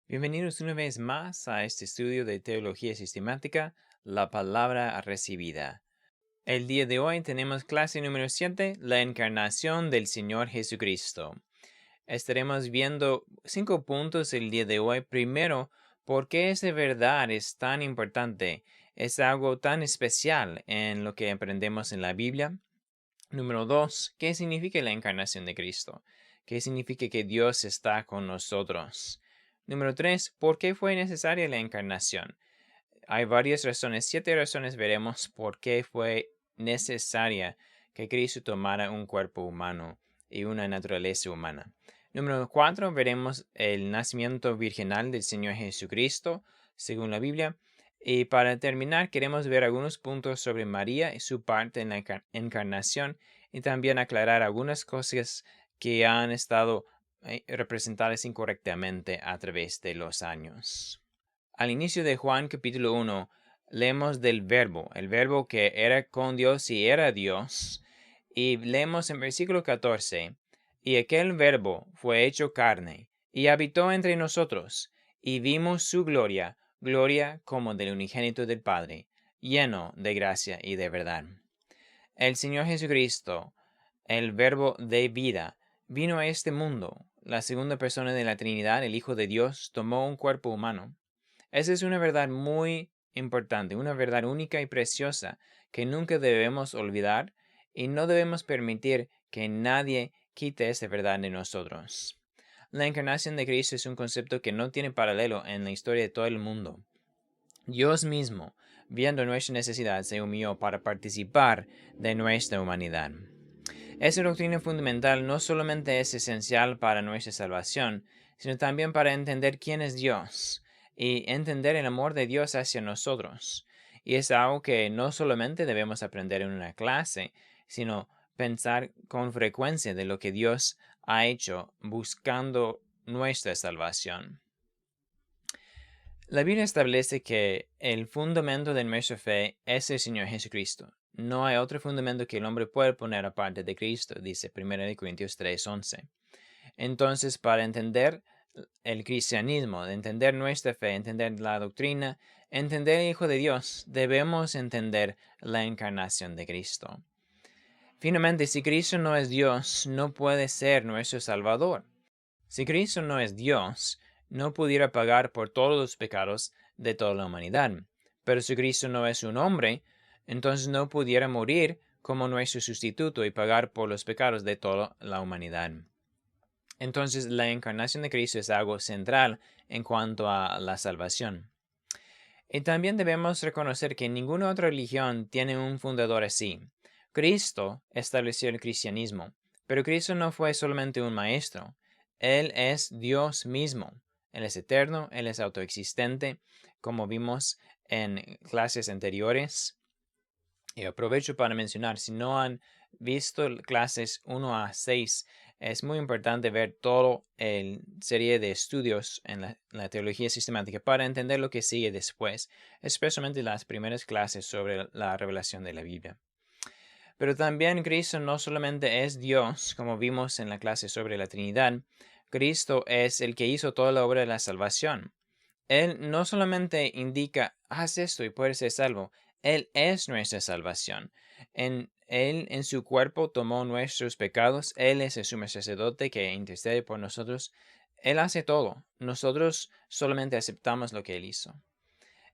Bienvenidos una vez más a este estudio de teología sistemática, la palabra recibida. El día de hoy tenemos clase número 7, la encarnación del Señor Jesucristo. Estaremos viendo 5 puntos el día de hoy. Primero, ¿por qué esa verdad es tan importante? Es algo tan especial en lo que aprendemos en la Biblia. Número 2, ¿qué significa la encarnación de Cristo? ¿Qué significa que Dios está con nosotros? Número 3, ¿por qué fue necesaria la encarnación? Hay varias razones, 7 razones veremos por qué fue necesaria que Cristo tomara un cuerpo humano y una naturaleza humana. Número 4, veremos el nacimiento virginal del Señor Jesucristo, según la Biblia. Y para terminar, queremos ver algunos puntos sobre María y su parte en la encarnación y también aclarar algunas cosas que han estado representadas incorrectamente a través de los años. Al inicio de Juan capítulo 1, leemos del verbo, el verbo que era con Dios y era Dios. Y leemos en versículo 14, y aquel verbo fue hecho carne, y habitó entre nosotros, y vimos su gloria, gloria como del unigénito del Padre, lleno de gracia y de verdad. El Señor Jesucristo, el verbo de vida, vino a este mundo. La segunda persona de la Trinidad, el Hijo de Dios, tomó un cuerpo humano. Esa es una verdad muy importante, una verdad única y preciosa que nunca debemos olvidar y no debemos permitir que nadie quite esa verdad de nosotros. La encarnación de Cristo es un concepto que no tiene paralelo en la historia de todo el mundo. Dios mismo, viendo nuestra necesidad, se humilló para participar de nuestra humanidad. Esa doctrina fundamental no solamente es esencial para nuestra salvación, sino también para entender quién es Dios y entender el amor de Dios hacia nosotros. Y es algo que no solamente debemos aprender en una clase, sino pensar con frecuencia de lo que Dios ha hecho buscando nuestra salvación. La Biblia establece que el fundamento de nuestra fe es el Señor Jesucristo. No hay otro fundamento que el hombre pueda poner aparte de Cristo, dice 1 Corintios 3:11. Entonces, para entender el cristianismo, entender nuestra fe, entender la doctrina, entender el Hijo de Dios, debemos entender la encarnación de Cristo. Finalmente, si Cristo no es Dios, no puede ser nuestro Salvador. Si Cristo no es Dios, no pudiera pagar por todos los pecados de toda la humanidad. Pero si Cristo no es un hombre, entonces no pudiera morir como nuestro sustituto y pagar por los pecados de toda la humanidad. Entonces la encarnación de Cristo es algo central en cuanto a la salvación. Y también debemos reconocer que ninguna otra religión tiene un fundador así. Cristo estableció el cristianismo, pero Cristo no fue solamente un maestro. Él es Dios mismo. Él es eterno, Él es autoexistente, como vimos en clases anteriores. Y aprovecho para mencionar, si no han visto clases 1 a 6, es muy importante ver toda la serie de estudios en la teología sistemática para entender lo que sigue después, especialmente las primeras clases sobre la revelación de la Biblia. Pero también Cristo no solamente es Dios, como vimos en la clase sobre la Trinidad, Cristo es el que hizo toda la obra de la salvación. Él no solamente indica, haz esto y puedes ser salvo. Él es nuestra salvación. Él en su cuerpo tomó nuestros pecados. Él es el sumo sacerdote que intercede por nosotros. Él hace todo. Nosotros solamente aceptamos lo que Él hizo.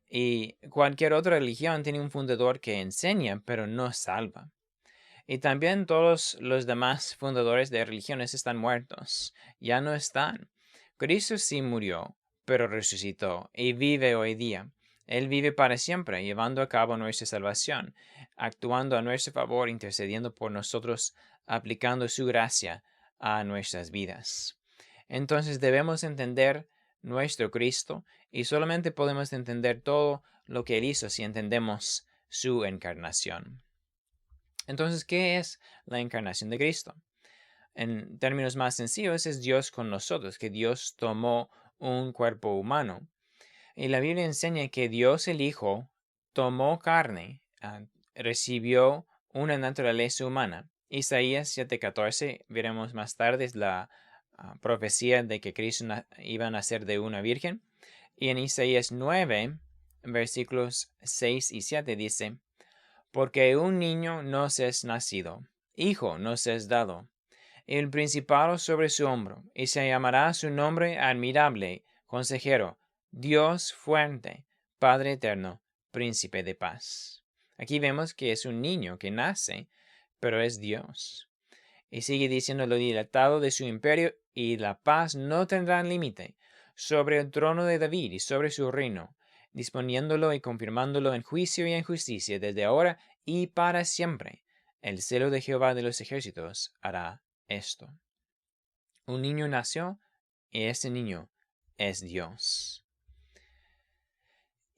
Y cualquier otra religión tiene un fundador que enseña, pero no salva. Y también todos los demás fundadores de religiones están muertos. Ya no están. Cristo sí murió, pero resucitó y vive hoy día. Él vive para siempre, llevando a cabo nuestra salvación, actuando a nuestro favor, intercediendo por nosotros, aplicando su gracia a nuestras vidas. Entonces debemos entender nuestro Cristo y solamente podemos entender todo lo que Él hizo si entendemos su encarnación. Entonces, ¿qué es la encarnación de Cristo? En términos más sencillos, es Dios con nosotros, que Dios tomó un cuerpo humano. Y la Biblia enseña que Dios el Hijo tomó carne, recibió una naturaleza humana. Isaías 7:14, veremos más tarde, es la profecía de que Cristo iba a nacer de una virgen. Y en Isaías 9, versículos 6 y 7 dice, porque un niño nos es nacido, hijo nos es dado, y el principado sobre su hombro, y se llamará su nombre admirable, consejero, Dios fuerte, Padre eterno, príncipe de paz. Aquí vemos que es un niño que nace, pero es Dios. Y sigue diciendo lo dilatado de su imperio y la paz no tendrán límite sobre el trono de David y sobre su reino, disponiéndolo y confirmándolo en juicio y en justicia desde ahora y para siempre. El celo de Jehová de los ejércitos hará esto. Un niño nació y ese niño es Dios.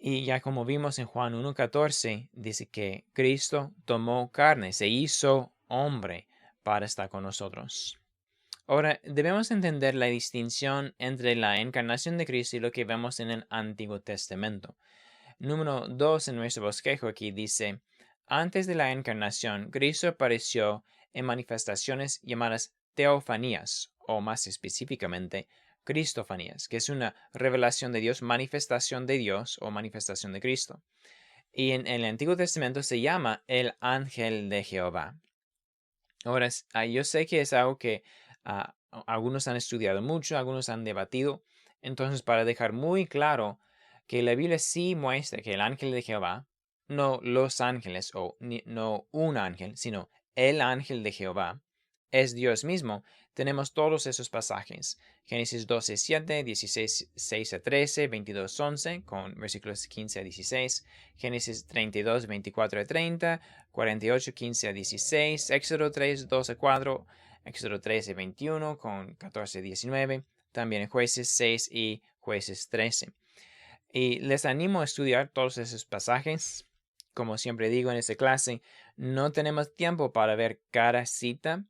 Y ya como vimos en Juan 1:14, dice que Cristo tomó carne, se hizo hombre para estar con nosotros. Ahora, debemos entender la distinción entre la encarnación de Cristo y lo que vemos en el Antiguo Testamento. Número 2 en nuestro bosquejo aquí dice, antes de la encarnación, Cristo apareció en manifestaciones llamadas teofanías, o más específicamente, cristofanías, que es una revelación de Dios, manifestación de Dios o manifestación de Cristo. Y en el Antiguo Testamento se llama el ángel de Jehová. Ahora, yo sé que es algo que algunos han estudiado mucho, algunos han debatido. Entonces, para dejar muy claro que la Biblia sí muestra que el ángel de Jehová, no los ángeles o no un ángel, sino el ángel de Jehová, es Dios mismo, tenemos todos esos pasajes. Génesis 12:7, 16, 6-13, 22:11, con versículos 15-16, Génesis 32, 24-30, 48, 15-16, Éxodo 3, 12-4, Éxodo 13, 21, con 14-19, también Jueces 6 y Jueces 13. Y les animo a estudiar todos esos pasajes. Como siempre digo en esta clase, no tenemos tiempo para ver cada cita,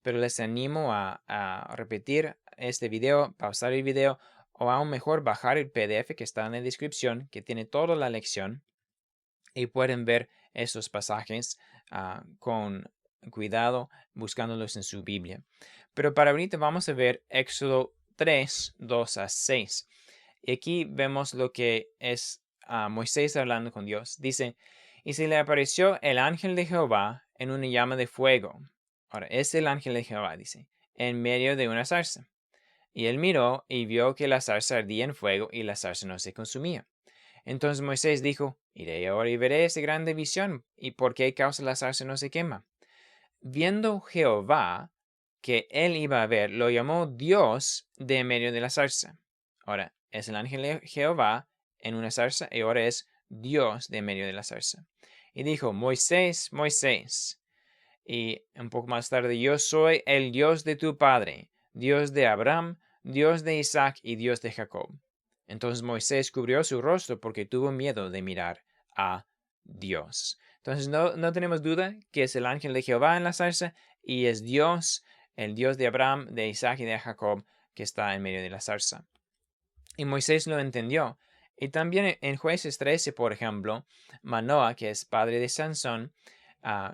pero les animo a repetir este video, pausar el video o aún mejor bajar el PDF que está en la descripción, que tiene toda la lección y pueden ver esos pasajes con cuidado buscándolos en su Biblia. Pero para ahorita vamos a ver Éxodo 3, 2-6. Y aquí vemos lo que es Moisés hablando con Dios. Dice, y se le apareció el ángel de Jehová en una llama de fuego. Ahora, es el ángel de Jehová, dice, en medio de una zarza. Y él miró y vio que la zarza ardía en fuego y la zarza no se consumía. Entonces Moisés dijo, iré ahora y veré esta grande visión, y por qué causa la zarza no se quema. Viendo Jehová que él iba a ver, lo llamó Dios de en medio de la zarza. Ahora, es el ángel de Jehová en una zarza y ahora es Dios de en medio de la zarza. Y dijo, Moisés, Moisés. Y un poco más tarde, yo soy el Dios de tu padre, Dios de Abraham, Dios de Isaac y Dios de Jacob. Entonces Moisés cubrió su rostro porque tuvo miedo de mirar a Dios. Entonces no tenemos duda que es el ángel de Jehová en la zarza y es Dios, el Dios de Abraham, de Isaac y de Jacob, que está en medio de la zarza. Y Moisés lo entendió. Y también en Jueces 13, por ejemplo, Manoah, que es padre de Sansón,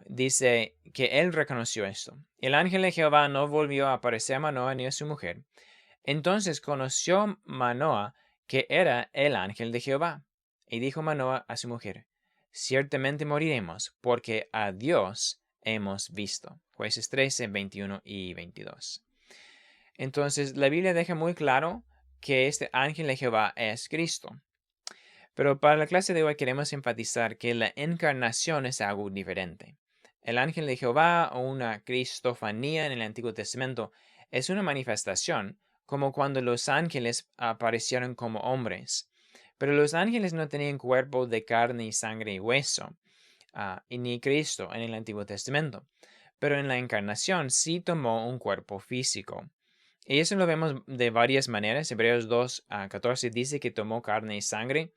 dice que él reconoció esto. El ángel de Jehová no volvió a aparecer a Manoah ni a su mujer. Entonces conoció Manoah que era el ángel de Jehová. Y dijo Manoah a su mujer, ciertamente moriremos, porque a Dios hemos visto. Jueces 13, 21 y 22. Entonces la Biblia deja muy claro que este ángel de Jehová es Cristo. Pero para la clase de hoy queremos enfatizar que la encarnación es algo diferente. El ángel de Jehová o una cristofanía en el Antiguo Testamento es una manifestación como cuando los ángeles aparecieron como hombres. Pero los ángeles no tenían cuerpo de carne y sangre y hueso, y ni Cristo en el Antiguo Testamento. Pero en la encarnación sí tomó un cuerpo físico. Y eso lo vemos de varias maneras. Hebreos 2:14 dice que tomó carne y sangre.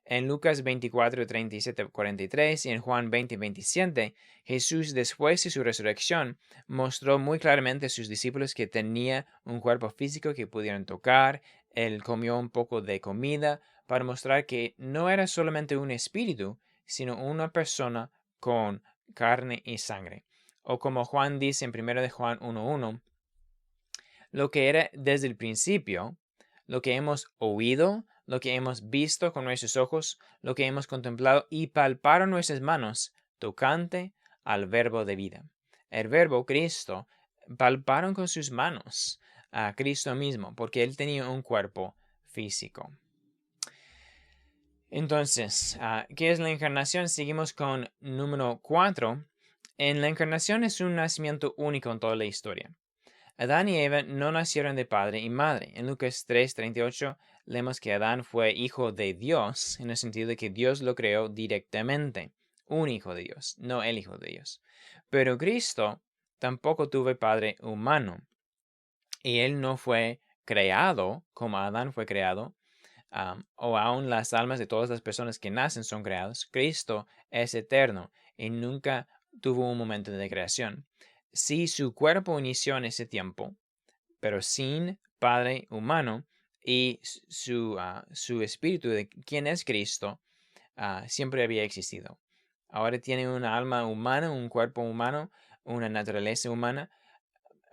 En Lucas 24, 37, 43 y en Juan 20, 27, Jesús después de su resurrección mostró muy claramente a sus discípulos que tenía un cuerpo físico que pudieran tocar. Él comió un poco de comida para mostrar que no era solamente un espíritu, sino una persona con carne y sangre. O como Juan dice en 1 de Juan 1:1, lo que era desde el principio, lo que hemos oído, lo que hemos visto con nuestros ojos, lo que hemos contemplado y palparon nuestras manos, tocante al verbo de vida. El verbo Cristo palparon con sus manos a Cristo mismo, porque él tenía un cuerpo físico. Entonces, ¿qué es la encarnación? Seguimos con número 4. En la encarnación es un nacimiento único en toda la historia. Adán y Eva no nacieron de padre y madre. En Lucas 3:38 leemos que Adán fue hijo de Dios, en el sentido de que Dios lo creó directamente. Un hijo de Dios, no el hijo de Dios. Pero Cristo tampoco tuvo padre humano. Y él no fue creado como Adán fue creado, o aún las almas de todas las personas que nacen son creados. Cristo es eterno y nunca tuvo un momento de creación. Sí, su cuerpo inició en ese tiempo, pero sin Padre humano y su espíritu de quién es Cristo siempre había existido. Ahora tiene una alma humana, un cuerpo humano, una naturaleza humana,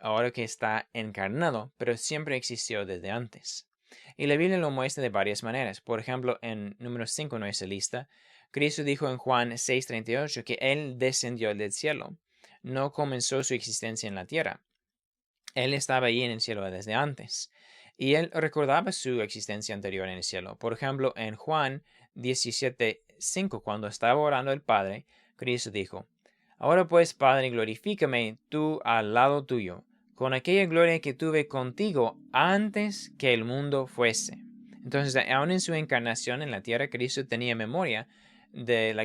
ahora que está encarnado, pero siempre existió desde antes. Y la Biblia lo muestra de varias maneras. Por ejemplo, en número 5 en nuestra lista, Cristo dijo en Juan 6:38 que Él descendió del cielo. No comenzó su existencia en la tierra. Él estaba ahí en el cielo desde antes. Y Él recordaba su existencia anterior en el cielo. Por ejemplo, en Juan 17:5, cuando estaba orando el Padre, Cristo dijo: Ahora pues, Padre, glorifícame tú al lado tuyo, con aquella gloria que tuve contigo antes que el mundo fuese. Entonces, aún en su encarnación en la tierra, Cristo tenía memoria de las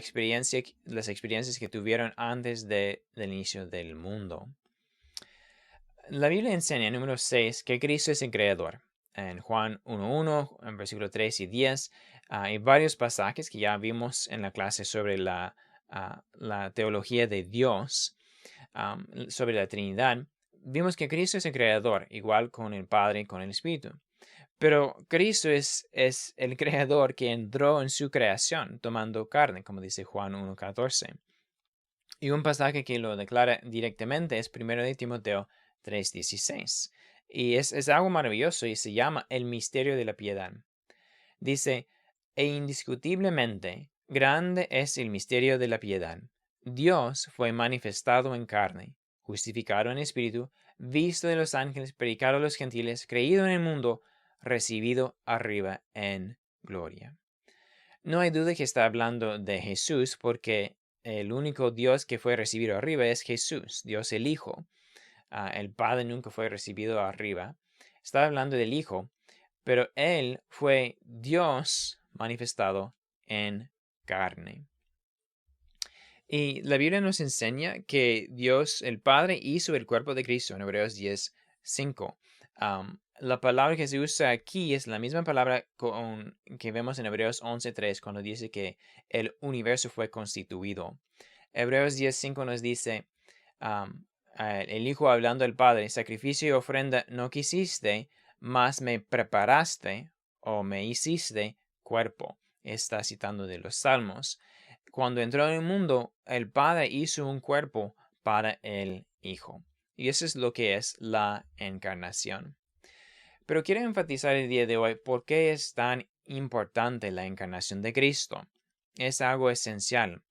experiencias que tuvieron antes del inicio del mundo. La Biblia enseña en número 6 que Cristo es el creador. En Juan 1:1, en versículo 3 y 10, hay varios pasajes que ya vimos en la clase sobre la teología de Dios, sobre la Trinidad. Vimos que Cristo es el creador, igual con el Padre y con el Espíritu. Pero Cristo es el creador que entró en su creación tomando carne, como dice Juan 1:14. Y un pasaje que lo declara directamente es 1 de Timoteo 3:16. Y es algo maravilloso y se llama el misterio de la piedad. Dice: E indiscutiblemente grande es el misterio de la piedad. Dios fue manifestado en carne, justificado en espíritu, visto de los ángeles, predicado a los gentiles, creído en el mundo, recibido arriba en gloria. No hay duda que está hablando de Jesús, porque el único Dios que fue recibido arriba es Jesús, Dios el Hijo. El Padre nunca fue recibido arriba. Está hablando del Hijo, pero Él fue Dios manifestado en carne. Y la Biblia nos enseña que Dios, el Padre, hizo el cuerpo de Cristo en Hebreos 10:5. La palabra que se usa aquí es la misma palabra que vemos en Hebreos 11:3 cuando dice que el universo fue constituido. Hebreos 10:5 nos dice, el Hijo hablando al Padre: sacrificio y ofrenda no quisiste, mas me preparaste o me hiciste cuerpo. Está citando de los Salmos. Cuando entró en el mundo, el Padre hizo un cuerpo para el Hijo. Y eso es lo que es la encarnación. Pero quiero enfatizar el día de hoy por qué es tan importante la encarnación de Cristo. Es algo esencial.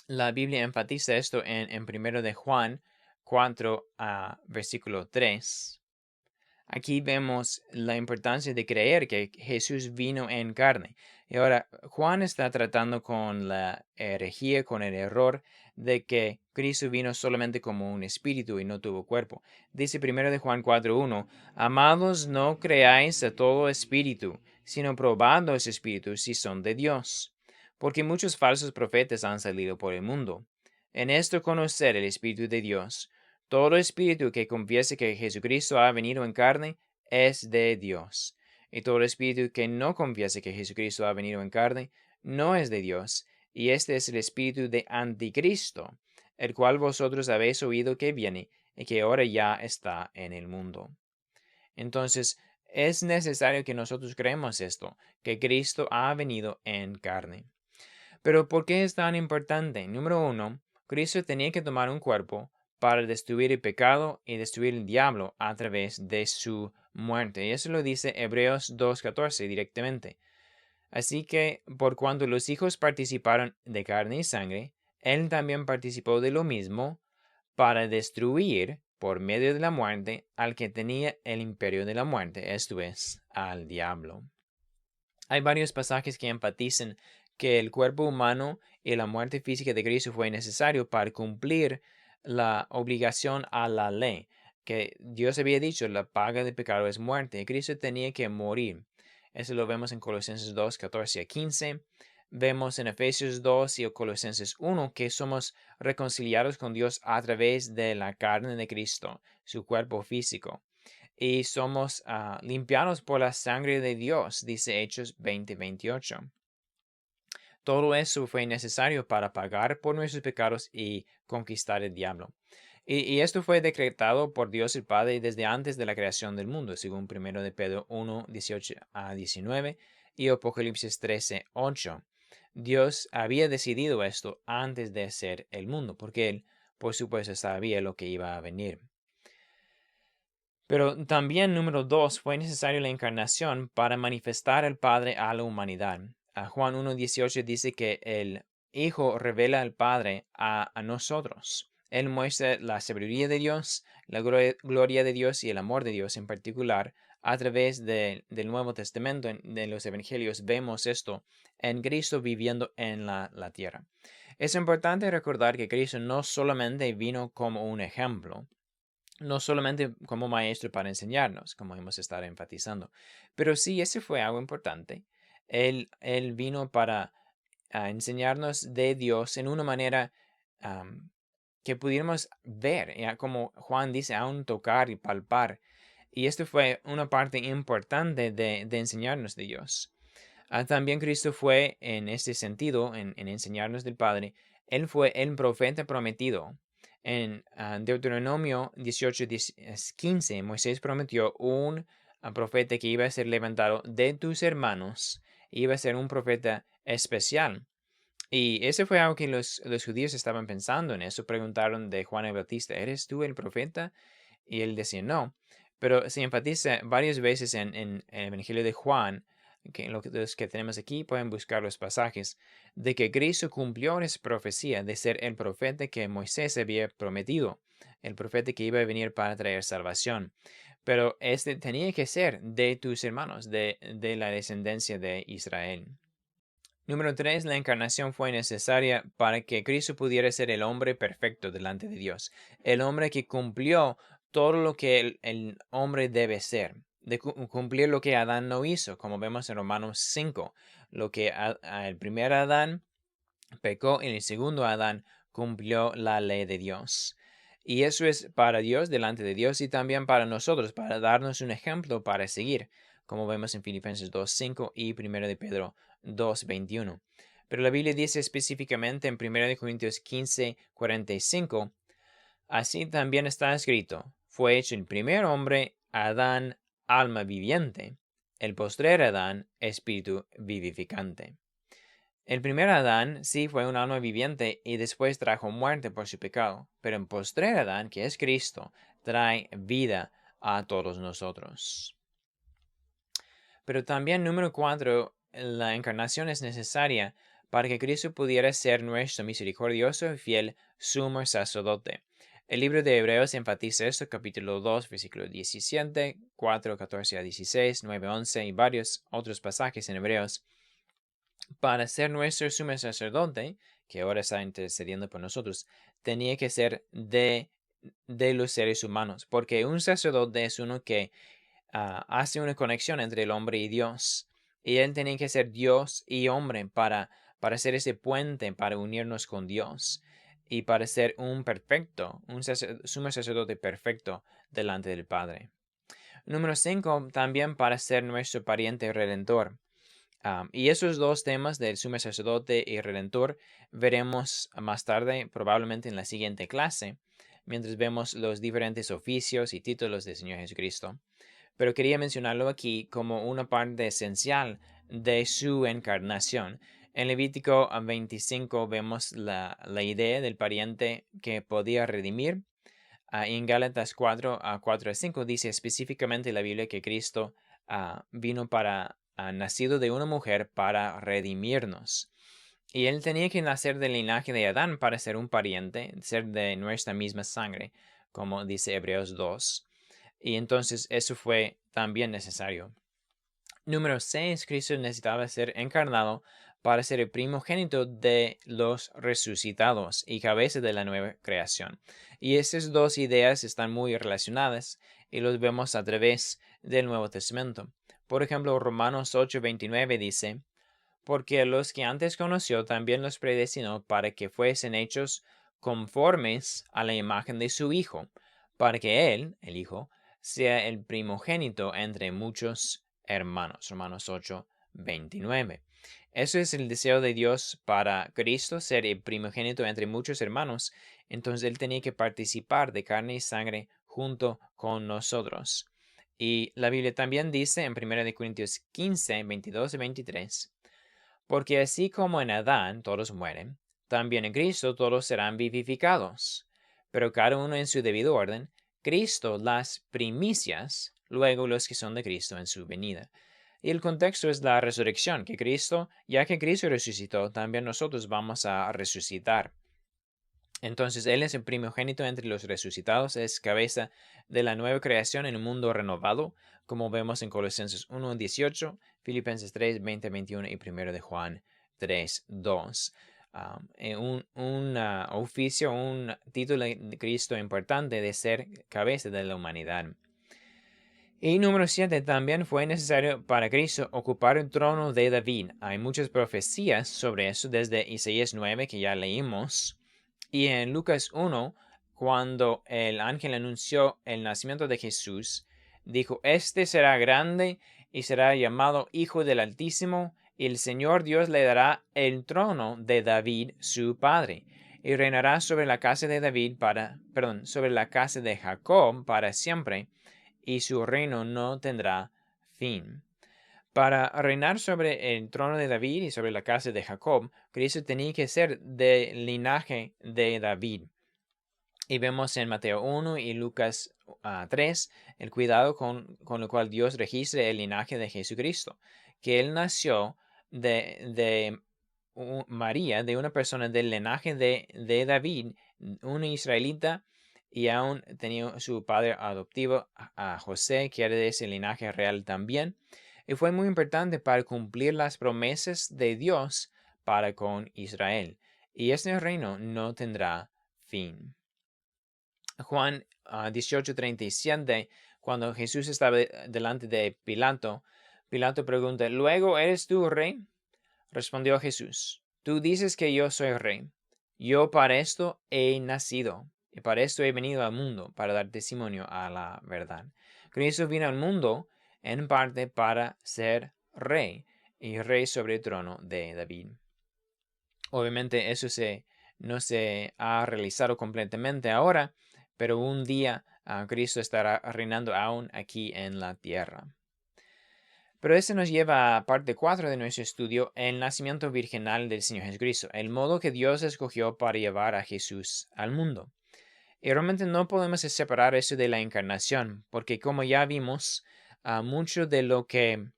La Biblia enfatiza esto en 1 de Juan 4, versículo 3. Aquí vemos la importancia de creer que Jesús vino en carne. Y ahora Juan está tratando con la herejía, con el error de que Cristo vino solamente como un espíritu y no tuvo cuerpo. Dice 1 de Juan 4:1: Amados, no creáis a todo espíritu, sino probad los espíritus si son de Dios, porque muchos falsos profetas han salido por el mundo. En esto conocer el Espíritu de Dios. Todo espíritu que confiese que Jesucristo ha venido en carne es de Dios. Y todo espíritu que no confiese que Jesucristo ha venido en carne no es de Dios. Y este es el espíritu de Anticristo, el cual vosotros habéis oído que viene y que ahora ya está en el mundo. Entonces, es necesario que nosotros creemos esto, que Cristo ha venido en carne. Pero ¿por qué es tan importante? Número 1, Cristo tenía que tomar un cuerpo para destruir el pecado y destruir el diablo a través de su muerte. Y eso lo dice Hebreos 2:14 directamente. Así que, por cuanto los hijos participaron de carne y sangre, él también participó de lo mismo para destruir, por medio de la muerte, al que tenía el imperio de la muerte, esto es, al diablo. Hay varios pasajes que enfatizan que el cuerpo humano y la muerte física de Cristo fue necesario para cumplir la obligación a la ley, que Dios había dicho, la paga del pecado es muerte, y Cristo tenía que morir. Eso lo vemos en Colosenses 2, 14 a 15. Vemos en Efesios 2 y Colosenses 1 que somos reconciliados con Dios a través de la carne de Cristo, su cuerpo físico. Y somos limpiados por la sangre de Dios, dice Hechos 20:28. Todo eso fue necesario para pagar por nuestros pecados y conquistar el diablo. Y esto fue decretado por Dios el Padre desde antes de la creación del mundo, según 1 de Pedro 1, 18 a 19 y Apocalipsis 13, 8. Dios había decidido esto antes de hacer el mundo, porque Él, por supuesto, sabía lo que iba a venir. Pero también, número 2, fue necesaria la encarnación para manifestar al Padre a la humanidad. Juan 1:18 dice que el Hijo revela al Padre a nosotros. Él muestra la sabiduría de Dios, la gloria de Dios y el amor de Dios en particular. A través del Nuevo Testamento, de los Evangelios, vemos esto en Cristo viviendo en la tierra. Es importante recordar que Cristo no solamente vino como un ejemplo, no solamente como maestro para enseñarnos, como hemos estado enfatizando, pero sí, ese fue algo importante. Él vino para enseñarnos de Dios en una manera que pudiéramos ver, ya como Juan dice, aún tocar y palpar. Y esto fue una parte importante de enseñarnos de Dios. También Cristo fue, en este sentido, en enseñarnos del Padre, Él fue el profeta prometido. En Deuteronomio 18:15, Moisés prometió un profeta que iba a ser levantado de tus hermanos, iba a ser un profeta especial. Y ese fue algo que los judíos estaban pensando en eso. Preguntaron de Juan el Bautista, ¿eres tú el profeta? Y él decía no. Pero se enfatiza varias veces en el Evangelio de Juan, que los que tenemos aquí pueden buscar los pasajes, de que Cristo cumplió esa profecía de ser el profeta que Moisés había prometido, el profeta que iba a venir para traer salvación. Pero este tenía que ser de tus hermanos, de la descendencia de Israel. Número 3. La encarnación fue necesaria para que Cristo pudiera ser el hombre perfecto delante de Dios, el hombre que cumplió todo lo que el hombre debe ser, de cumplir lo que Adán no hizo, como vemos en Romanos 5, lo que el primer Adán pecó y el segundo Adán cumplió la ley de Dios. Y eso es para Dios, delante de Dios, y también para nosotros, para darnos un ejemplo para seguir, como vemos en Filipenses 2:5 y 1 de Pedro 2:21. Pero la Biblia dice específicamente en 1 de Corintios 15:45, así también está escrito, fue hecho el primer hombre, Adán, alma viviente, el postrer Adán, espíritu vivificante. El primer Adán sí fue un alma viviente y después trajo muerte por su pecado, pero el postrer Adán, que es Cristo, trae vida a todos nosotros. Pero también, número 4, la encarnación es necesaria para que Cristo pudiera ser nuestro misericordioso y fiel sumo sacerdote. El libro de Hebreos enfatiza esto, capítulo 2, versículo 17, 4, 14 a 16, 9, 11 y varios otros pasajes en Hebreos. Para ser nuestro sumo sacerdote, que ahora está intercediendo por nosotros, tenía que ser de los seres humanos, porque un sacerdote es uno que hace una conexión entre el hombre y Dios. Y él tenía que ser Dios y hombre para ser ese puente, para unirnos con Dios y para ser un perfecto, sumo sacerdote perfecto delante del Padre. Número 5, también para ser nuestro pariente redentor. Y esos dos temas del sumo sacerdote y redentor veremos más tarde, probablemente en la siguiente clase, mientras vemos los diferentes oficios y títulos del Señor Jesucristo. Pero quería mencionarlo aquí como una parte esencial de su encarnación. En Levítico 25 vemos la idea del pariente que podía redimir. En Gálatas 4:4-5 dice específicamente la Biblia que Cristo vino nacido de una mujer para redimirnos. Y él tenía que nacer del linaje de Adán para ser un pariente, ser de nuestra misma sangre, como dice Hebreos 2. Y entonces eso fue también necesario. Número 6, Cristo necesitaba ser encarnado para ser el primogénito de los resucitados y cabeza de la nueva creación. Y esas dos ideas están muy relacionadas y los vemos a través del Nuevo Testamento. Por ejemplo, Romanos 8:29 dice, porque a los que antes conoció también los predestinó para que fuesen hechos conformes a la imagen de su Hijo, para que Él, el Hijo, sea el primogénito entre muchos hermanos. Romanos 8:29. Eso es el deseo de Dios para Cristo, ser el primogénito entre muchos hermanos. Entonces Él tenía que participar de carne y sangre junto con nosotros. Y la Biblia también dice en 1 Corintios 15:22-23, porque así como en Adán todos mueren, también en Cristo todos serán vivificados, pero cada uno en su debido orden, Cristo las primicias, luego los que son de Cristo en su venida. Y el contexto es la resurrección, ya que Cristo resucitó, también nosotros vamos a resucitar. Entonces, Él es el primogénito entre los resucitados, es cabeza de la nueva creación en un mundo renovado, como vemos en Colosenses 1:18, Filipenses 3:20-21 y 1 de Juan 3:2. Un oficio, un título de Cristo importante de ser cabeza de la humanidad. Y número 7, también fue necesario para Cristo ocupar el trono de David. Hay muchas profecías sobre eso desde Isaías 9 que ya leímos. Y en Lucas 1, cuando el ángel anunció el nacimiento de Jesús, dijo, este será grande y será llamado Hijo del Altísimo, y el Señor Dios le dará el trono de David, su padre, y reinará sobre la casa de sobre la casa de Jacob para siempre, y su reino no tendrá fin. Para reinar sobre el trono de David y sobre la casa de Jacob, Cristo tenía que ser del linaje de David. Y vemos en Mateo 1 y Lucas 3 el cuidado con lo cual Dios registra el linaje de Jesucristo, que Él nació de María, de una persona del linaje de David, una israelita, y aún tenía su padre adoptivo, a José, que era de ese linaje real también. Y fue muy importante para cumplir las promesas de Dios para con Israel. Y este reino no tendrá fin. Juan 18:37, cuando Jesús estaba delante de Pilato, Pilato pregunta, ¿luego eres tú rey? Respondió Jesús, tú dices que yo soy rey. Yo para esto he nacido y para esto he venido al mundo, para dar testimonio a la verdad. Cristo vino al mundo en parte para ser rey y rey sobre el trono de David. Obviamente eso no se ha realizado completamente ahora, pero un día Cristo estará reinando aún aquí en la tierra. Pero eso nos lleva a parte 4 de nuestro estudio, el nacimiento virginal del Señor Jesucristo, el modo que Dios escogió para llevar a Jesús al mundo. Y realmente no podemos separar eso de la encarnación, porque como ya vimos, mucho de lo que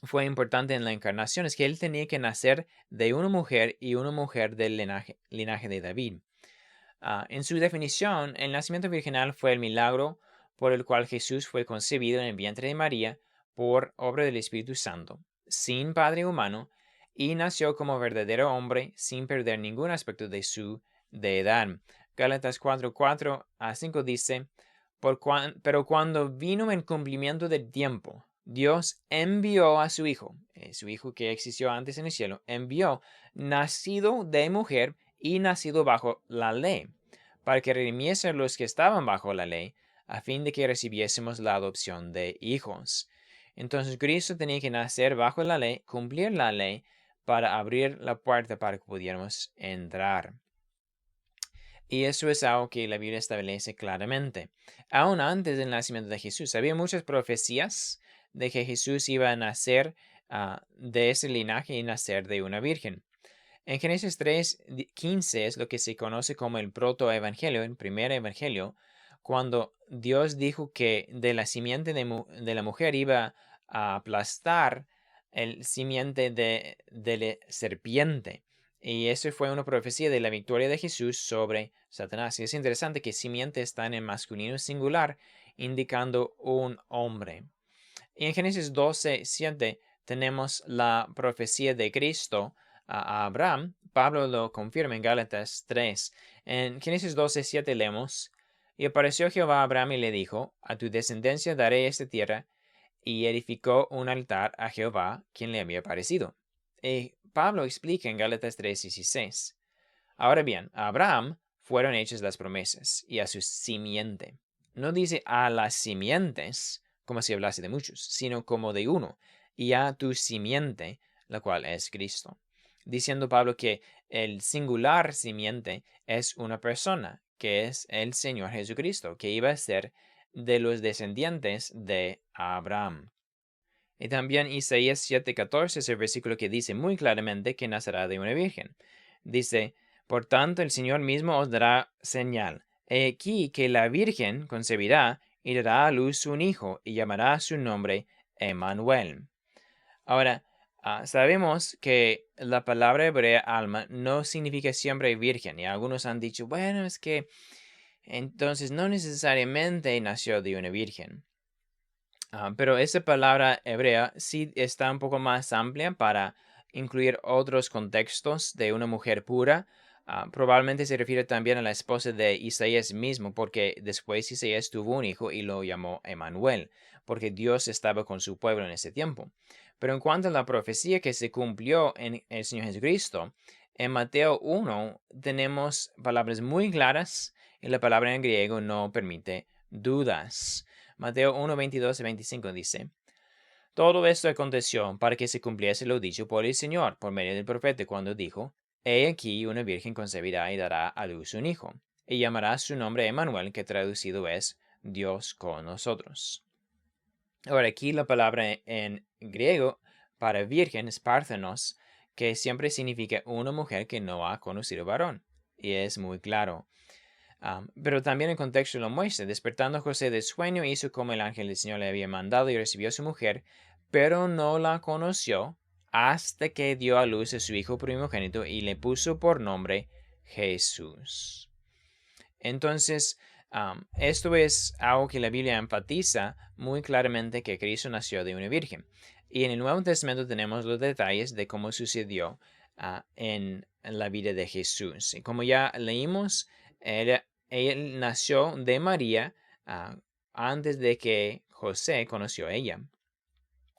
fue importante en la encarnación es que Él tenía que nacer de una mujer y una mujer del linaje de David. En su definición, el nacimiento virginal fue el milagro por el cual Jesús fue concebido en el vientre de María por obra del Espíritu Santo, sin padre humano, y nació como verdadero hombre sin perder ningún aspecto de su deidad. Gálatas 4:4-5 dice, pero cuando vino el cumplimiento del tiempo, Dios envió a su Hijo que existió antes en el cielo, envió, nacido de mujer y nacido bajo la ley, para que redimiese a los que estaban bajo la ley, a fin de que recibiésemos la adopción de hijos. Entonces Cristo tenía que nacer bajo la ley, cumplir la ley, para abrir la puerta para que pudiéramos entrar. Y eso es algo que la Biblia establece claramente. Aún antes del nacimiento de Jesús, había muchas profecías de que Jesús iba a nacer de ese linaje y nacer de una virgen. En Génesis 3:15 es lo que se conoce como el protoevangelio, el primer evangelio, cuando Dios dijo que de la simiente de la mujer iba a aplastar el simiente de la serpiente. Y eso fue una profecía de la victoria de Jesús sobre Satanás. Y es interesante que simiente está en el masculino singular, indicando un hombre. Y en Génesis 12:7 tenemos la profecía de Cristo a Abraham. Pablo lo confirma en Gálatas 3. En Génesis 12:7 leemos: Y apareció Jehová a Abraham y le dijo: A tu descendencia daré esta tierra. Y edificó un altar a Jehová, quien le había aparecido. Y Pablo explica en Gálatas 3:16: Ahora bien, a Abraham fueron hechas las promesas, y a su simiente. No dice a las simientes, como si hablase de muchos, sino como de uno, y a tu simiente, la cual es Cristo. Diciendo Pablo que el singular simiente es una persona, que es el Señor Jesucristo, que iba a ser de los descendientes de Abraham. Y también Isaías 7:14 es el versículo que dice muy claramente que nacerá de una virgen. Dice: Por tanto, el Señor mismo os dará señal. He aquí que la virgen concebirá y dará a luz un hijo, y llamará su nombre Emmanuel. Ahora, sabemos que la palabra hebrea alma no significa siempre virgen, y algunos han dicho, bueno, es que entonces no necesariamente nació de una virgen. Pero esa palabra hebrea sí está un poco más amplia para incluir otros contextos de una mujer pura. Probablemente se refiere también a la esposa de Isaías mismo, porque después Isaías tuvo un hijo y lo llamó Emmanuel, porque Dios estaba con su pueblo en ese tiempo. Pero en cuanto a la profecía que se cumplió en el Señor Jesucristo, en Mateo 1 tenemos palabras muy claras y la palabra en griego no permite dudas. Mateo 1, 22 y 25 dice: Todo esto aconteció para que se cumpliese lo dicho por el Señor por medio del profeta cuando dijo: He aquí una virgen concebirá y dará a luz un hijo, y llamará su nombre Emmanuel, que traducido es Dios con nosotros. Ahora, aquí la palabra en griego para virgen es parthenos, que siempre significa una mujer que no ha conocido varón, y es muy claro. Pero también el contexto lo muestra. Despertando José del sueño, hizo como el ángel del Señor le había mandado y recibió a su mujer, pero no la conoció hasta que dio a luz a su hijo primogénito y le puso por nombre Jesús. Entonces, esto es algo que la Biblia enfatiza muy claramente, que Cristo nació de una virgen. Y en el Nuevo Testamento tenemos los detalles de cómo sucedió en la vida de Jesús. Y como ya leímos, él nació de María antes de que José conoció a ella.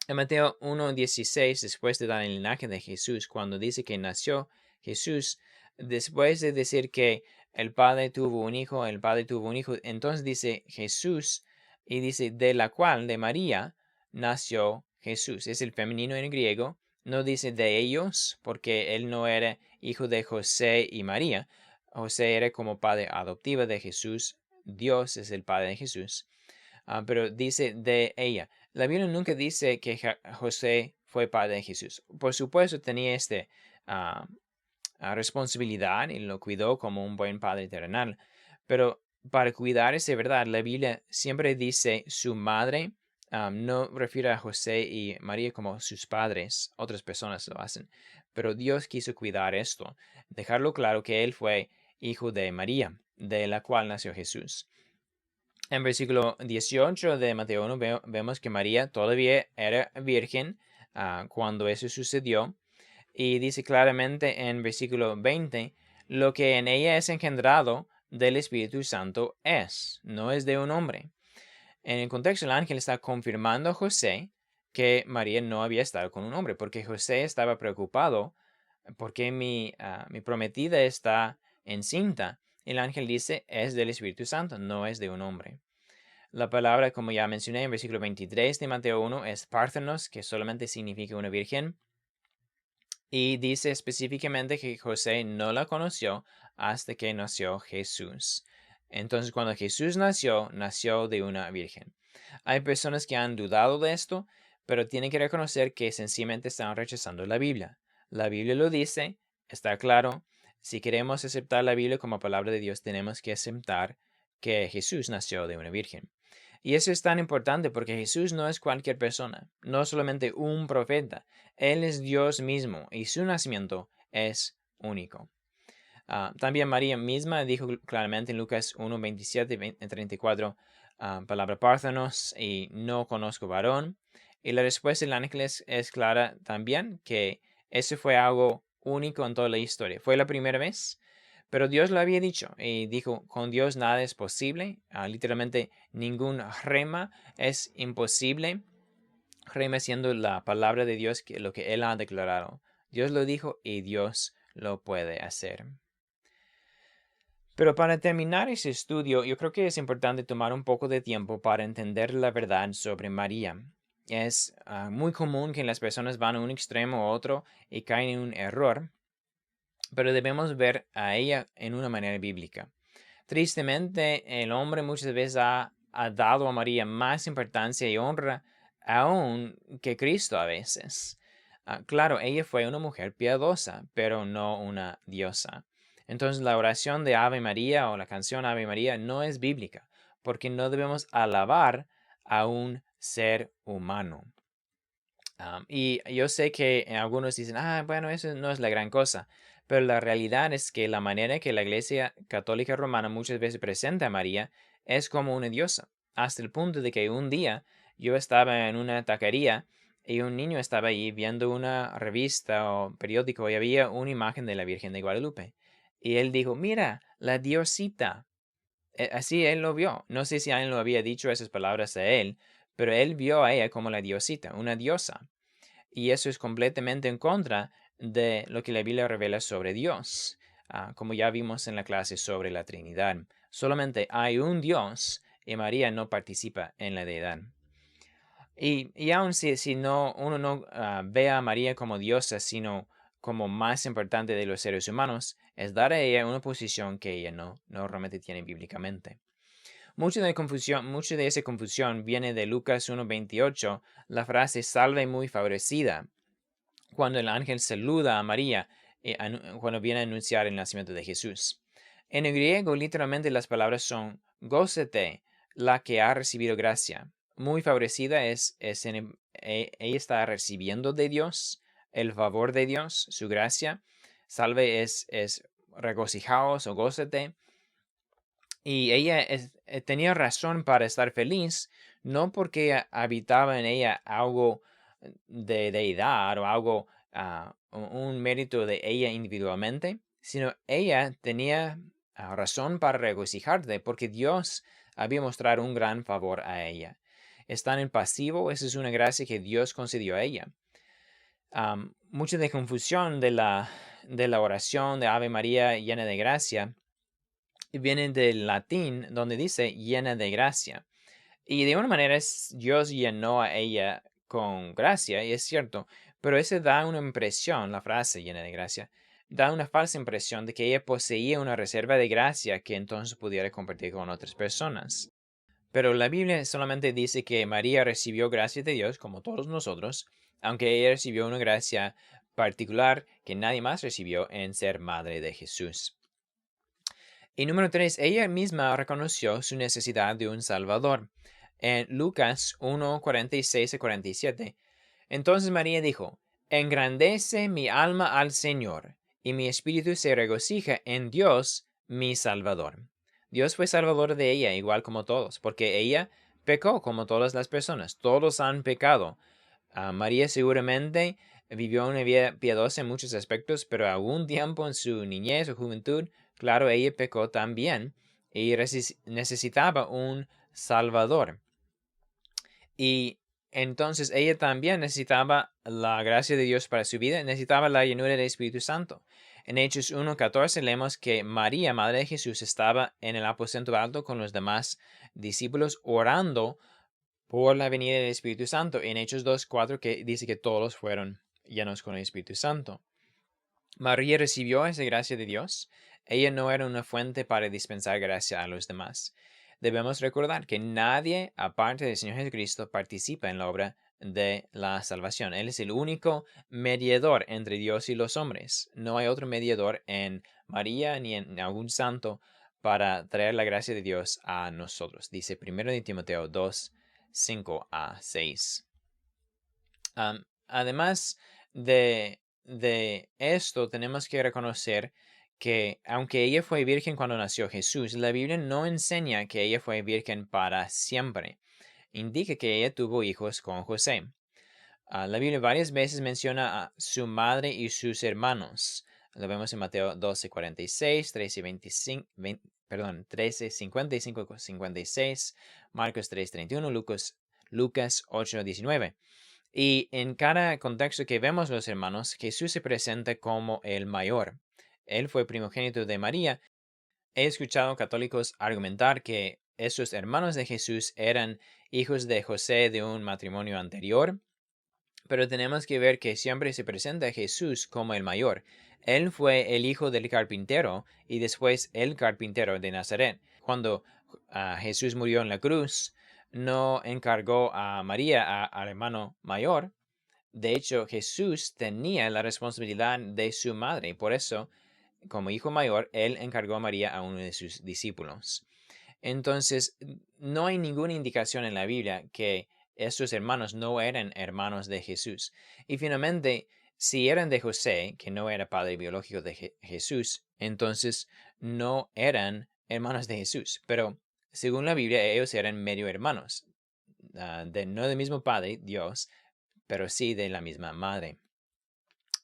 En Mateo 1:16, después de dar el linaje de Jesús, cuando dice que nació Jesús, después de decir que el Padre tuvo un hijo, entonces dice Jesús, y dice de la cual, de María, nació Jesús. Es el femenino en griego, no dice de ellos, porque él no era hijo de José y María. José era como padre adoptivo de Jesús, Dios es el Padre de Jesús. Pero dice de ella. La Biblia nunca dice que José fue padre de Jesús. Por supuesto, tenía esta responsabilidad y lo cuidó como un buen padre terrenal. Pero para cuidar esa verdad, la Biblia siempre dice su madre. No refiere a José y María como sus padres. Otras personas lo hacen. Pero Dios quiso cuidar esto. Dejarlo claro que él fue hijo de María, de la cual nació Jesús. En versículo 18 de Mateo 1 vemos que María todavía era virgen cuando eso sucedió. Y dice claramente en versículo 20, lo que en ella es engendrado del Espíritu Santo no es de un hombre. En el contexto, el ángel está confirmando a José que María no había estado con un hombre, porque José estaba preocupado porque mi prometida está encinta. El ángel dice, es del Espíritu Santo, no es de un hombre. La palabra, como ya mencioné en versículo 23 de Mateo 1, es parthenos, que solamente significa una virgen. Y dice específicamente que José no la conoció hasta que nació Jesús. Entonces, cuando Jesús nació, nació de una virgen. Hay personas que han dudado de esto, pero tienen que reconocer que sencillamente están rechazando la Biblia. La Biblia lo dice, está claro, si queremos aceptar la Biblia como palabra de Dios, tenemos que aceptar que Jesús nació de una virgen. Y eso es tan importante porque Jesús no es cualquier persona, no solamente un profeta. Él es Dios mismo y su nacimiento es único. También María misma dijo claramente en Lucas 1, 27 y 34, palabra Párthenos y no conozco varón. Y la respuesta del ángel es clara también, que eso fue algo único en toda la historia. Fue la primera vez, pero Dios lo había dicho y dijo, con Dios nada es posible. Literalmente ningún rema es imposible. Rema siendo la palabra de Dios, lo que Él ha declarado. Dios lo dijo y Dios lo puede hacer. Pero para terminar ese estudio, yo creo que es importante tomar un poco de tiempo para entender la verdad sobre María. Es muy común que las personas van a un extremo u otro y caen en un error, pero debemos ver a ella en una manera bíblica. Tristemente, el hombre muchas veces ha dado a María más importancia y honra aún que Cristo a veces. Claro, ella fue una mujer piadosa, pero no una diosa. Entonces, la oración de Ave María o la canción Ave María no es bíblica, porque no debemos alabar a un ser humano. Y yo sé que algunos dicen, bueno, eso no es la gran cosa, pero la realidad es que la manera que la Iglesia Católica Romana muchas veces presenta a María es como una diosa, hasta el punto de que un día yo estaba en una taquería y un niño estaba ahí viendo una revista o periódico y había una imagen de la Virgen de Guadalupe. Y él dijo, mira, la diosita. Así él lo vio. No sé si alguien lo había dicho esas palabras a él, pero él vio a ella como la diosita, una diosa. Y eso es completamente en contra de lo que la Biblia revela sobre Dios, como ya vimos en la clase sobre la Trinidad. Solamente hay un Dios y María no participa en la deidad. Y aun si no, uno no ve a María como diosa, sino como más importante de los seres humanos, es dar a ella una posición que ella no realmente tiene bíblicamente. Mucha de esa confusión viene de Lucas 1:28, la frase salve muy favorecida, cuando el ángel saluda a María cuando viene a anunciar el nacimiento de Jesús. En el griego, literalmente las palabras son gózate, la que ha recibido gracia. Muy favorecida ella está recibiendo de Dios el favor de Dios, su gracia. Salve es regocijaos o gózate. Y ella tenía razón para estar feliz, no porque habitaba en ella algo de deidad o algo, un mérito de ella individualmente, sino ella tenía razón para regocijarse porque Dios había mostrado un gran favor a ella. Están en pasivo, esa es una gracia que Dios concedió a ella. Mucha de confusión de la oración de Ave María llena de gracia viene del latín donde dice llena de gracia. Y de una manera Dios llenó a ella con gracia, y es cierto, pero eso da una impresión, la frase llena de gracia, da una falsa impresión de que ella poseía una reserva de gracia que entonces pudiera compartir con otras personas. Pero la Biblia solamente dice que María recibió gracia de Dios, como todos nosotros, aunque ella recibió una gracia particular que nadie más recibió en ser madre de Jesús. Y número 3, ella misma reconoció su necesidad de un Salvador. En Lucas 1, 46 a 47, entonces María dijo, engrandece mi alma al Señor, y mi espíritu se regocija en Dios, mi Salvador. Dios fue Salvador de ella, igual como todos, porque ella pecó como todas las personas. Todos han pecado. María seguramente vivió una vida piadosa en muchos aspectos, pero algún tiempo en su niñez o juventud, claro, ella pecó también y necesitaba un Salvador. Y entonces ella también necesitaba la gracia de Dios para su vida, necesitaba la llenura del Espíritu Santo. En Hechos 1:14 leemos que María, Madre de Jesús, estaba en el aposento alto con los demás discípulos orando por la venida del Espíritu Santo. En Hechos 2:4 que dice que todos fueron llenos con el Espíritu Santo. María recibió esa gracia de Dios. Ella no era una fuente para dispensar gracia a los demás. Debemos recordar que nadie, aparte del Señor Jesucristo, participa en la obra de la salvación. Él es el único mediador entre Dios y los hombres. No hay otro mediador en María ni en algún santo para traer la gracia de Dios a nosotros. Dice 1 de Timoteo 2, 5 a 6. Además de esto, tenemos que reconocer que aunque ella fue virgen cuando nació Jesús, la Biblia no enseña que ella fue virgen para siempre. Indica que ella tuvo hijos con José. La Biblia varias veces menciona a su madre y sus hermanos. Lo vemos en Mateo 12:46, 13:25, 13:55-56, Marcos 3:31, Lucas 8:19. Y en cada contexto que vemos los hermanos, Jesús se presenta como el mayor. Él fue primogénito de María. He escuchado católicos argumentar que esos hermanos de Jesús eran hijos de José de un matrimonio anterior, pero tenemos que ver que siempre se presenta a Jesús como el mayor. Él fue el hijo del carpintero y después el carpintero de Nazaret. Cuando Jesús murió en la cruz, no encargó a María, al hermano mayor. De hecho, Jesús tenía la responsabilidad de su madre y por eso, como hijo mayor, él encargó a María a uno de sus discípulos. Entonces, no hay ninguna indicación en la Biblia que estos hermanos no eran hermanos de Jesús. Y finalmente, si eran de José, que no era padre biológico de Jesús, entonces no eran hermanos de Jesús. Pero según la Biblia, ellos eran medio hermanos, no del mismo padre, Dios, pero sí de la misma madre.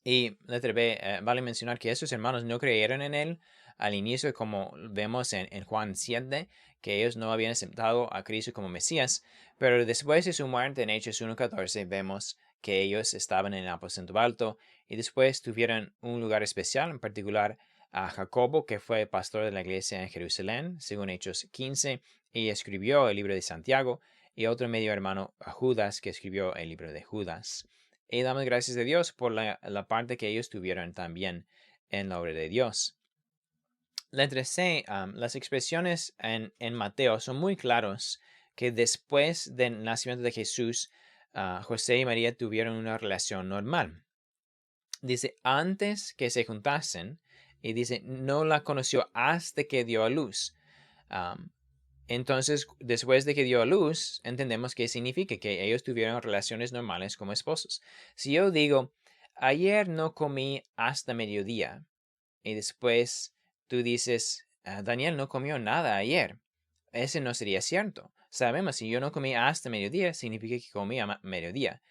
Y letra B, vale mencionar que esos hermanos no creyeron en él al inicio, como vemos en Juan 7, que ellos no habían aceptado a Cristo como Mesías, pero después de su muerte en Hechos 1:14 vemos que ellos estaban en el aposento alto y después tuvieron un lugar especial, en particular a Jacobo, que fue pastor de la iglesia en Jerusalén, según Hechos 15, y escribió el libro de Santiago, y otro medio hermano, a Judas, que escribió el libro de Judas. Y damos gracias a Dios por la parte que ellos tuvieron también en la obra de Dios. Letra C, las expresiones en Mateo son muy claros que después del nacimiento de Jesús, José y María tuvieron una relación normal. Dice, antes que se juntasen, y dice, no la conoció hasta que dio a luz. Entonces, después de que dio a luz, entendemos qué significa que ellos tuvieron relaciones normales como esposos. Si yo digo, ayer no comí hasta mediodía, y después tú dices, Daniel no comió nada ayer, ese no sería cierto. Sabemos, si yo no comí hasta mediodía, significa que comí a mediodía.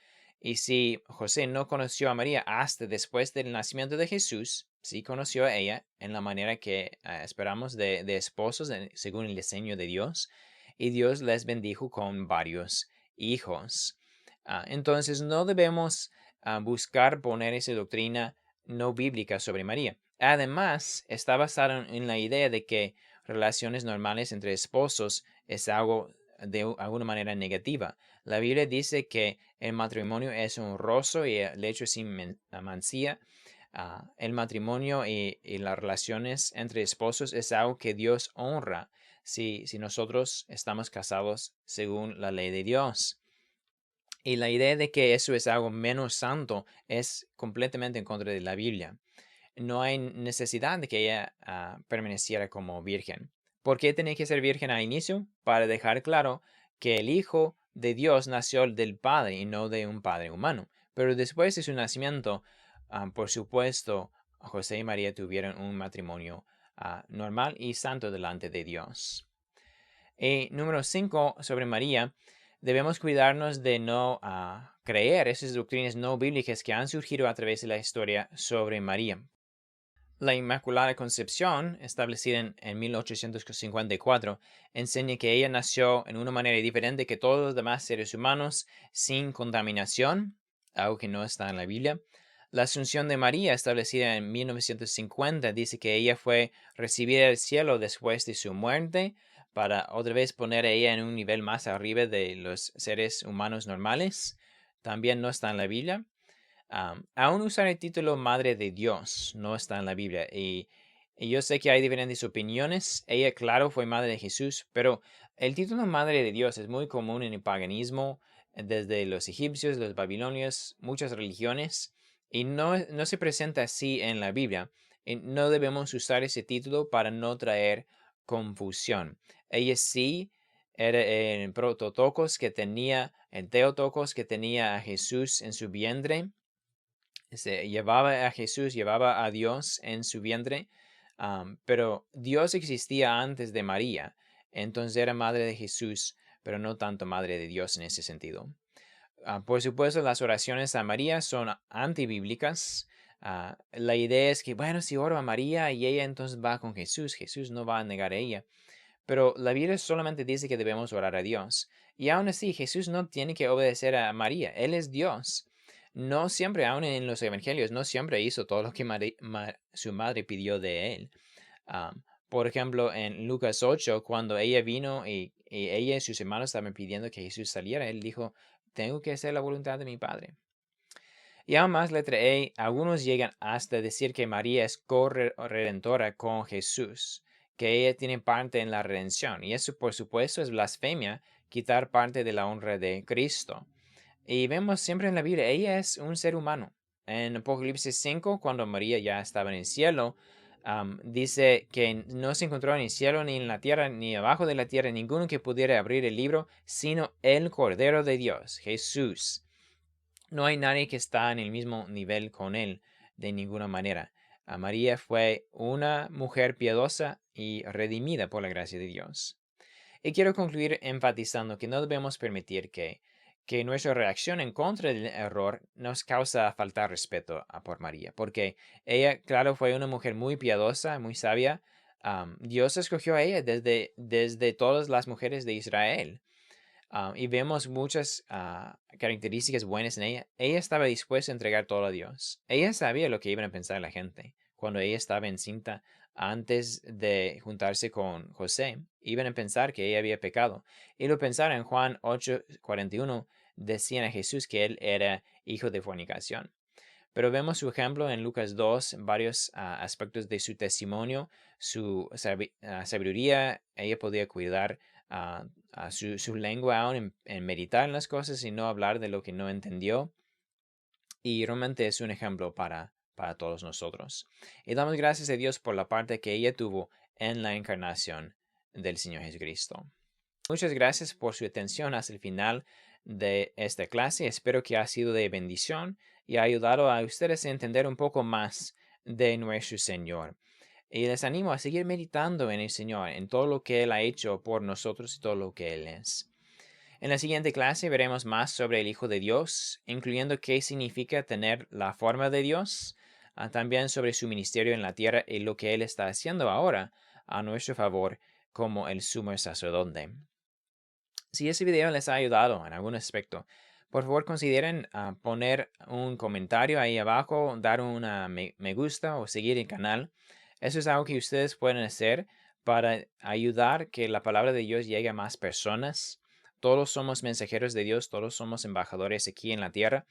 Y si José no conoció a María hasta después del nacimiento de Jesús, sí conoció a ella en la manera que esperamos de esposos según el diseño de Dios. Y Dios les bendijo con varios hijos. Entonces no debemos buscar poner esa doctrina no bíblica sobre María. Además, está basado en la idea de que relaciones normales entre esposos es algo de alguna manera negativa. La Biblia dice que el matrimonio es honroso y el hecho sin mancilla. El matrimonio y las relaciones entre esposos es algo que Dios honra si nosotros estamos casados según la ley de Dios. Y la idea de que eso es algo menos santo es completamente en contra de la Biblia. No hay necesidad de que ella permaneciera como virgen. ¿Por qué tenía que ser virgen al inicio? Para dejar claro que el Hijo de Dios nació del Padre y no de un padre humano. Pero después de su nacimiento, por supuesto, José y María tuvieron un matrimonio normal y santo delante de Dios. Y número 5, sobre María, debemos cuidarnos de no creer esas doctrinas no bíblicas que han surgido a través de la historia sobre María. La Inmaculada Concepción, establecida en 1854, enseña que ella nació en una manera diferente que todos los demás seres humanos, sin contaminación, algo que no está en la Biblia. La Asunción de María, establecida en 1950, dice que ella fue recibida al cielo después de su muerte para otra vez poner a ella en un nivel más arriba de los seres humanos normales. También no está en la Biblia. Aún usar el título Madre de Dios no está en la Biblia y yo sé que hay diferentes opiniones. Ella, claro, fue Madre de Jesús, pero el título Madre de Dios es muy común en el paganismo desde los egipcios, los babilonios, muchas religiones, y no se presenta así en la Biblia. Y no debemos usar ese título para no traer confusión. Ella sí era en Prototocos que tenía, en Teotocos que tenía a Jesús en su vientre. Se llevaba a Jesús, llevaba a Dios en su vientre, pero Dios existía antes de María, entonces era madre de Jesús, pero no tanto madre de Dios en ese sentido. Por supuesto, las oraciones a María son antibíblicas. La idea es que, bueno, si oro a María y ella entonces va con Jesús, Jesús no va a negar a ella. Pero la Biblia solamente dice que debemos orar a Dios. Y aún así, Jesús no tiene que obedecer a María. Él es Dios. No siempre, aún en los evangelios, no siempre hizo todo lo que su madre pidió de él. Por ejemplo, en Lucas 8, cuando ella vino y ella y sus hermanos estaban pidiendo que Jesús saliera, él dijo, tengo que hacer la voluntad de mi Padre. Y aún más, letra E, algunos llegan hasta decir que María es corredentora con Jesús, que ella tiene parte en la redención. Y eso, por supuesto, es blasfemia, quitar parte de la honra de Cristo. Y vemos siempre en la Biblia, ella es un ser humano. En Apocalipsis 5, cuando María ya estaba en el cielo, dice que no se encontró en el cielo, ni en la tierra, ni abajo de la tierra, ninguno que pudiera abrir el libro, sino el Cordero de Dios, Jesús. No hay nadie que está en el mismo nivel con él de ninguna manera. María fue una mujer piadosa y redimida por la gracia de Dios. Y quiero concluir enfatizando que no debemos permitir que nuestra reacción en contra del error nos causa faltar respeto por María, porque ella, claro, fue una mujer muy piadosa, muy sabia. Dios escogió a ella desde todas las mujeres de Israel. Y vemos muchas características buenas en ella. Ella estaba dispuesta a entregar todo a Dios. Ella sabía lo que iban a pensar la gente. Cuando ella estaba encinta antes de juntarse con José, iban a pensar que ella había pecado. Y lo pensaron en Juan 8:41, decían a Jesús que él era hijo de fornicación. Pero vemos su ejemplo en Lucas 2, varios aspectos de su testimonio, su sabiduría. Ella podía cuidar su lengua aún en meditar en las cosas y no hablar de lo que no entendió. Y realmente es un ejemplo para todos nosotros. Y damos gracias a Dios por la parte que ella tuvo en la encarnación del Señor Jesucristo. Muchas gracias por su atención hasta el final de esta clase. Espero que ha sido de bendición y ha ayudado a ustedes a entender un poco más de nuestro Señor. Y les animo a seguir meditando en el Señor, en todo lo que Él ha hecho por nosotros y todo lo que Él es. En la siguiente clase veremos más sobre el Hijo de Dios, incluyendo qué significa tener la forma de Dios, también sobre su ministerio en la tierra y lo que Él está haciendo ahora a nuestro favor como el sumo sacerdote. Si ese video les ha ayudado en algún aspecto, por favor consideren poner un comentario ahí abajo, dar una me gusta o seguir el canal. Eso es algo que ustedes pueden hacer para ayudar que la palabra de Dios llegue a más personas. Todos somos mensajeros de Dios, todos somos embajadores aquí en la tierra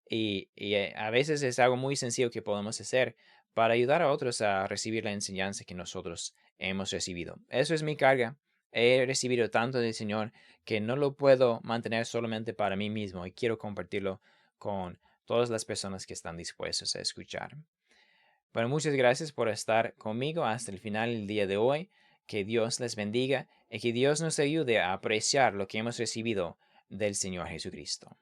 y a veces es algo muy sencillo que podemos hacer para ayudar a otros a recibir la enseñanza que nosotros hemos recibido. Eso es mi carga. He recibido tanto del Señor que no lo puedo mantener solamente para mí mismo y quiero compartirlo con todas las personas que están dispuestas a escuchar. Bueno, muchas gracias por estar conmigo hasta el final del día de hoy. Que Dios les bendiga y que Dios nos ayude a apreciar lo que hemos recibido del Señor Jesucristo.